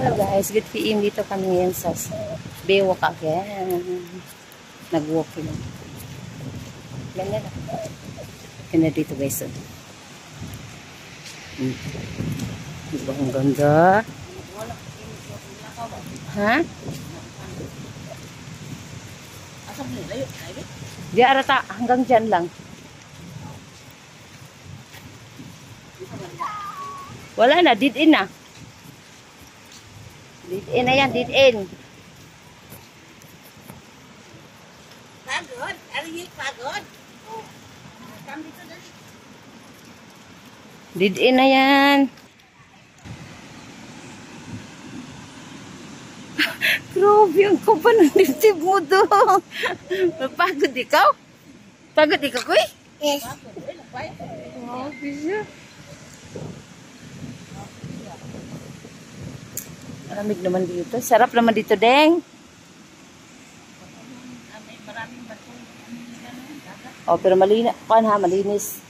Hello guys, good PM dito kami ngayon sa Baywalk again. Nag-walking. Ganyan na. Ganyan dito guys. Diba ang ganda? Ha? Di arata, hanggang dyan lang. Wala na, dead in na. Dead in na yan, dead in. Pagod? Ano yung pagod? Dead in na yan. Grabe, ang kapal ng dibdib mo doon. Pagod ikaw? Pagod ikaw, Kuy? Yes. Grabe siya. Malamig naman dito. Sarap naman dito, Deng. Oh, pero malinis. Malinis.